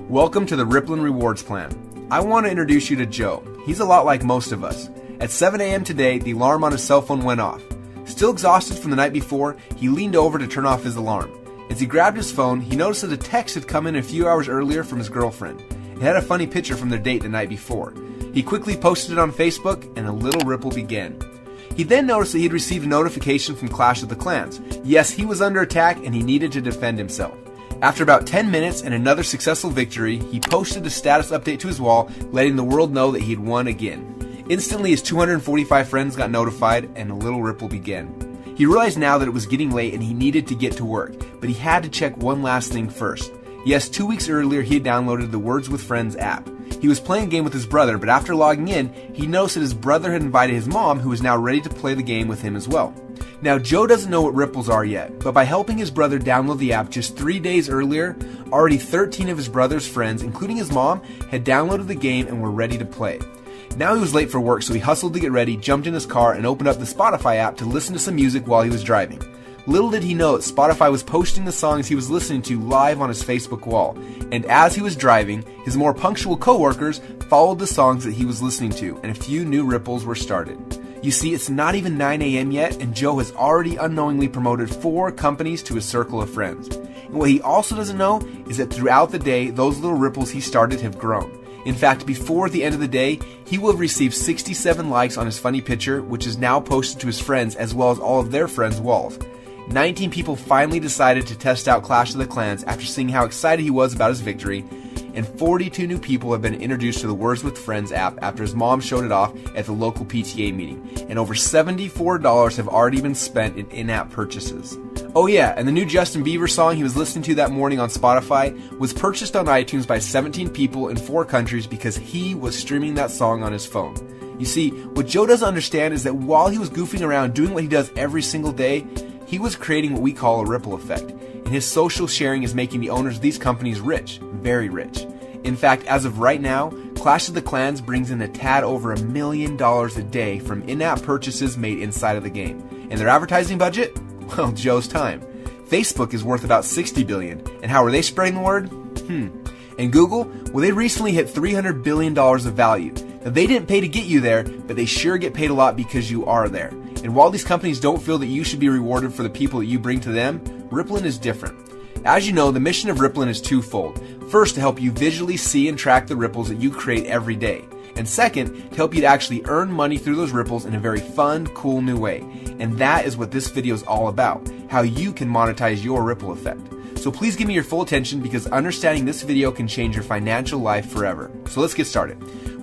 Welcome to the Rippln Rewards Plan. I want to introduce you to Joe. He's a lot like most of us. At 7 a.m. today, the alarm on his cell phone went off. Still exhausted from the night before, he leaned over to turn off his alarm. As he grabbed his phone, he noticed that a text had come in a few hours earlier from his girlfriend. It had a funny picture from their date the night before. He quickly posted it on Facebook, and a little ripple began. He then noticed that he had received a notification from Clash of the Clans. Yes, he was under attack and he needed to defend himself. After about 10 minutes and another successful victory, he posted a status update to his wall, letting the world know that he had won again. Instantly, his 245 friends got notified, and a little ripple began. He realized now that it was getting late and he needed to get to work, but he had to check one last thing first. Yes, 2 weeks earlier, he had downloaded the Words with Friends app. He was playing a game with his brother, but after logging in, he noticed that his brother had invited his mom, who was now ready to play the game with him as well. Now, Joe doesn't know what ripples are yet, but by helping his brother download the app just 3 days earlier, already 13 of his brother's friends, including his mom, had downloaded the game and were ready to play. Now he was late for work, so he hustled to get ready, jumped in his car, and opened up the Spotify app to listen to some music while he was driving. Little did he know that Spotify was posting the songs he was listening to live on his Facebook wall, and as he was driving, his more punctual coworkers followed the songs that he was listening to, and a few new ripples were started. You see, it's not even 9 a.m. yet, and Joe has already unknowingly promoted 4 companies to his circle of friends. And what he also doesn't know is that throughout the day, those little ripples he started have grown. In fact, before the end of the day, he will have received 67 likes on his funny picture, which is now posted to his friends as well as all of their friends' walls. 19 people finally decided to test out Clash of the Clans after seeing how excited he was about his victory, and 42 new people have been introduced to the Words with Friends app after his mom showed it off at the local PTA meeting, and over $74 have already been spent in in-app purchases. Oh yeah, and the new Justin Bieber song he was listening to that morning on Spotify was purchased on iTunes by 17 people in 4 countries because he was streaming that song on his phone. You see, what Joe doesn't understand is that while he was goofing around doing what he does every single day, he was creating what we call a ripple effect, and his social sharing is making the owners of these companies rich, very rich. In fact, as of right now, Clash of the Clans brings in a tad over $1 million a day from in-app purchases made inside of the game. And their advertising budget? Well, Joe's time. Facebook is worth about $60 billion, and how are they spreading the word? And Google? Well, they recently hit $300 billion of value. Now, they didn't pay to get you there, but they sure get paid a lot because you are there. And while these companies don't feel that you should be rewarded for the people that you bring to them, Rippln is different. As you know, the mission of Rippln is twofold. First, to help you visually see and track the ripples that you create every day. And second, to help you to actually earn money through those ripples in a very fun, cool new way. And that is what this video is all about, how you can monetize your ripple effect. So please give me your full attention because understanding this video can change your financial life forever. So let's get started.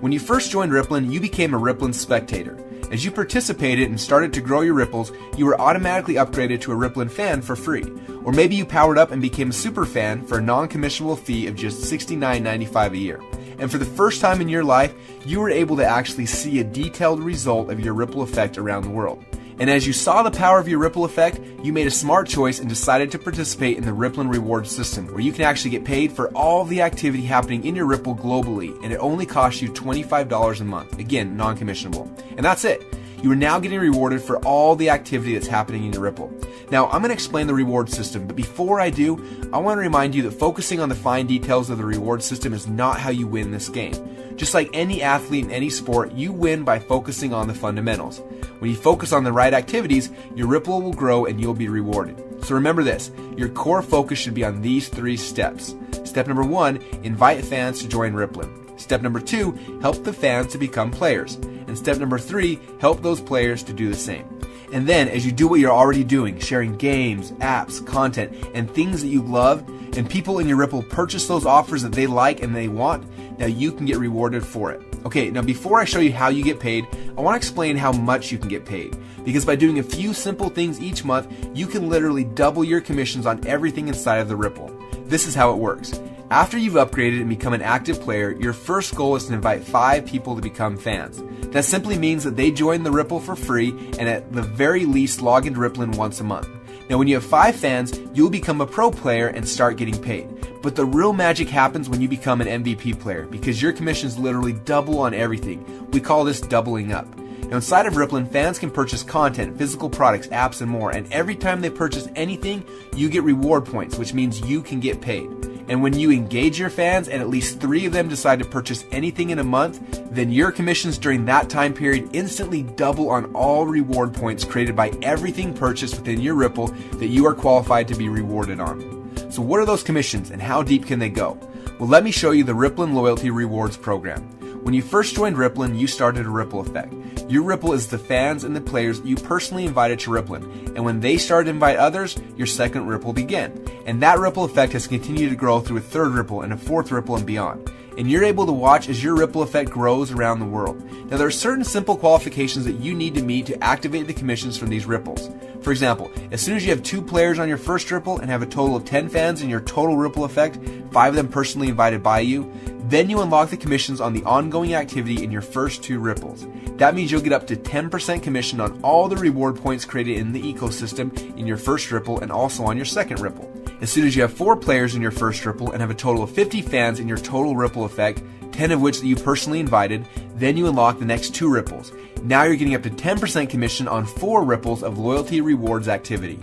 When you first joined Rippln, you became a Rippln spectator. As you participated and started to grow your ripples, you were automatically upgraded to a Rippln fan for free. Or maybe you powered up and became a super fan for a non-commissionable fee of just $69.95 a year. And for the first time in your life, you were able to actually see a detailed result of your ripple effect around the world. And as you saw the power of your ripple effect, you made a smart choice and decided to participate in the Rippln Rewards system, where you can actually get paid for all the activity happening in your ripple globally, and it only costs you $25 a month. Again, non-commissionable. And that's it. You are now getting rewarded for all the activity that's happening in your ripple. Now, I'm going to explain the reward system, but before I do, I want to remind you that focusing on the fine details of the reward system is not how you win this game. Just like any athlete in any sport, you win by focusing on the fundamentals. When you focus on the right activities, your ripple will grow and you'll be rewarded. So remember this, your core focus should be on these 3 steps. Step number 1, invite fans to join Rippln. Step number 2, help the fans to become players. And step number 3, help those players to do the same. And then, as you do what you're already doing, sharing games, apps, content, and things that you love, and people in your Ripple purchase those offers that they like and they want, now you can get rewarded for it. Okay, now before I show you how you get paid, I want to explain how much you can get paid. Because by doing a few simple things each month, you can literally double your commissions on everything inside of the Ripple. This is how it works. After you've upgraded and become an active player, your first goal is to invite 5 people to become fans. That simply means that they join the Ripple for free and at the very least log into Rippln once a month. Now when you have 5 fans, you'll become a pro player and start getting paid. But the real magic happens when you become an MVP player because your commissions literally double on everything. We call this doubling up. Now inside of Rippln, fans can purchase content, physical products, apps, and more, and every time they purchase anything, you get reward points, which means you can get paid. And when you engage your fans and at least 3 of them decide to purchase anything in a month, then your commissions during that time period instantly double on all reward points created by everything purchased within your Ripple that you are qualified to be rewarded on. So what are those commissions and how deep can they go? Well, let me show you the Rippln Loyalty Rewards Program. When you first joined Rippln, you started a ripple effect. Your ripple is the fans and the players you personally invited to Rippln, and when they started to invite others, your second ripple began. And that ripple effect has continued to grow through a third ripple and a fourth ripple and beyond. And you're able to watch as your ripple effect grows around the world. Now there are certain simple qualifications that you need to meet to activate the commissions from these ripples. For example, as soon as you have 2 players on your first ripple and have a total of 10 fans in your total ripple effect, 5 of them personally invited by you, then you unlock the commissions on the ongoing activity in your first 2 ripples. That means you'll get up to 10% commission on all the reward points created in the ecosystem in your first ripple and also on your second ripple. As soon as you have 4 players in your first ripple and have a total of 50 fans in your total ripple effect, 10 of which that you personally invited, then you unlock the next 2 ripples. Now you're getting up to 10% commission on 4 ripples of loyalty rewards activity.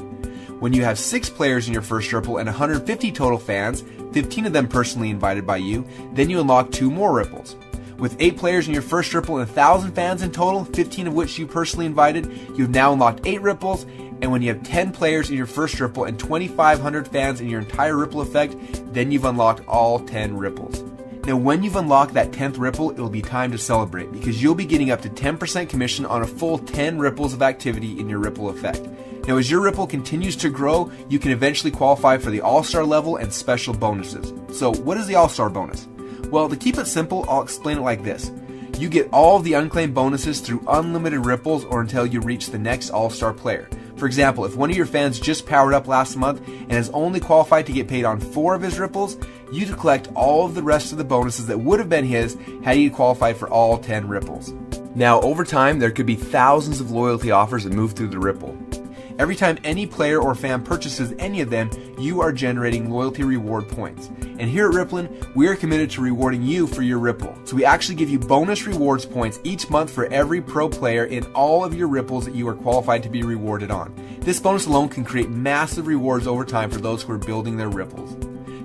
When you have 6 players in your first ripple and 150 total fans, 15 of them personally invited by you, then you unlock 2 more ripples. With 8 players in your first ripple and 1,000 fans in total, 15 of which you personally invited, you've now unlocked 8 ripples. And when you have 10 players in your first ripple and 2,500 fans in your entire ripple effect, then you've unlocked all 10 ripples. Now when you've unlocked that 10th ripple, it'll be time to celebrate because you'll be getting up to 10% commission on a full 10 ripples of activity in your ripple effect. Now as your ripple continues to grow, you can eventually qualify for the All-Star level and special bonuses. So what is the All-Star bonus? Well, to keep it simple, I'll explain it like this. You get all of the unclaimed bonuses through unlimited ripples or until you reach the next All-Star player. For example, if one of your fans just powered up last month and is only qualified to get paid on 4 of his ripples, you could collect all of the rest of the bonuses that would have been his had he qualified for all 10 ripples. Now, over time, there could be thousands of loyalty offers that move through the ripple. Every time any player or fan purchases any of them, you are generating loyalty reward points. And here at Rippln, we are committed to rewarding you for your ripple. So we actually give you bonus rewards points each month for every pro player in all of your ripples that you are qualified to be rewarded on. This bonus alone can create massive rewards over time for those who are building their ripples.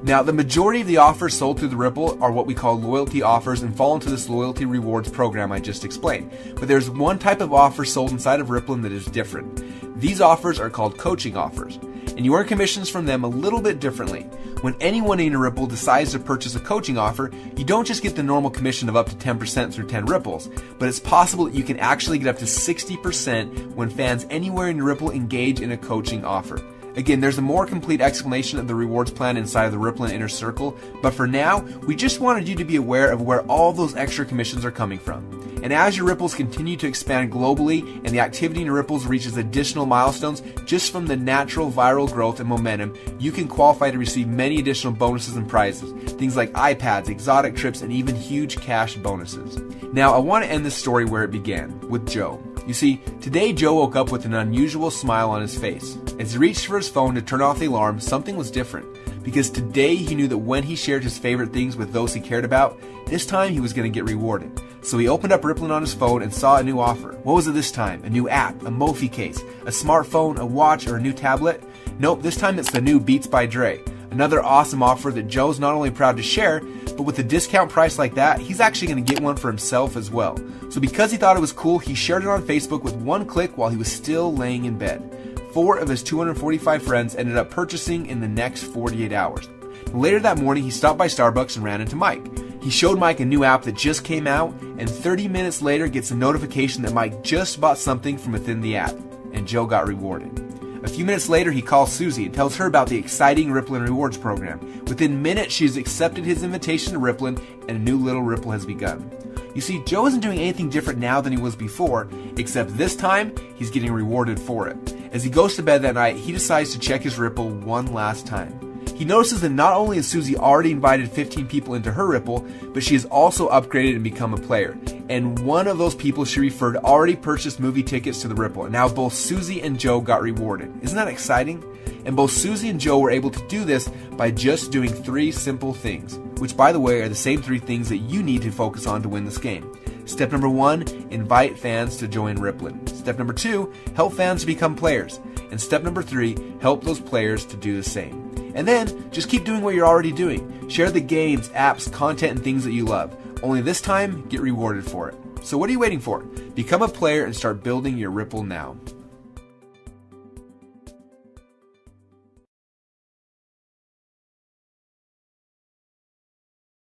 Now, the majority of the offers sold through the Ripple are what we call loyalty offers and fall into this loyalty rewards program I just explained. But there's one type of offer sold inside of Rippln that is different. These offers are called coaching offers, and you earn commissions from them a little bit differently. When anyone in a Ripple decides to purchase a coaching offer, you don't just get the normal commission of up to 10% through 10 ripples, but it's possible that you can actually get up to 60% when fans anywhere in your Ripple engage in a coaching offer. Again, there's a more complete explanation of the rewards plan inside of the Rippln Inner Circle, but for now, we just wanted you to be aware of where all those extra commissions are coming from. And as your ripples continue to expand globally and the activity in your ripples reaches additional milestones, just from the natural viral growth and momentum, you can qualify to receive many additional bonuses and prizes. Things like iPads, exotic trips, and even huge cash bonuses. Now, I want to end this story where it began, with Joe. You see, today Joe woke up with an unusual smile on his face. As he reached for his phone to turn off the alarm, something was different. Because today he knew that when he shared his favorite things with those he cared about, this time he was going to get rewarded. So he opened up Rippln on his phone and saw a new offer. What was it this time? A new app, a Mophie case, a smartphone, a watch, or a new tablet? Nope, this time it's the new Beats by Dre. Another awesome offer that Joe's not only proud to share, but with a discount price like that, he's actually going to get one for himself as well. So because he thought it was cool, he shared it on Facebook with one click while he was still laying in bed. 4 of his 245 friends ended up purchasing in the next 48 hours. Later that morning, he stopped by Starbucks and ran into Mike. He showed Mike a new app that just came out, and 30 minutes later gets a notification that Mike just bought something from within the app, and Joe got rewarded. A few minutes later, he calls Susie and tells her about the exciting Rippln Rewards program. Within minutes, she's accepted his invitation to Rippln, and a new little Ripple has begun. You see, Joe isn't doing anything different now than he was before, except this time, he's getting rewarded for it. As he goes to bed that night, he decides to check his Ripple one last time. He notices that not only has Susie already invited 15 people into her Ripple, but she has also upgraded and become a player. And one of those people she referred already purchased movie tickets to the Ripple. And now both Susie and Joe got rewarded. Isn't that exciting? And both Susie and Joe were able to do this by just doing 3 simple things, which by the way are the same 3 things that you need to focus on to win this game. Step number 1, invite fans to join Rippln. Step number 2, help fans to become players. And step number 3, help those players to do the same. And then, just keep doing what you're already doing. Share the games, apps, content, and things that you love. Only this time, get rewarded for it. So what are you waiting for? Become a player and start building your Ripple now.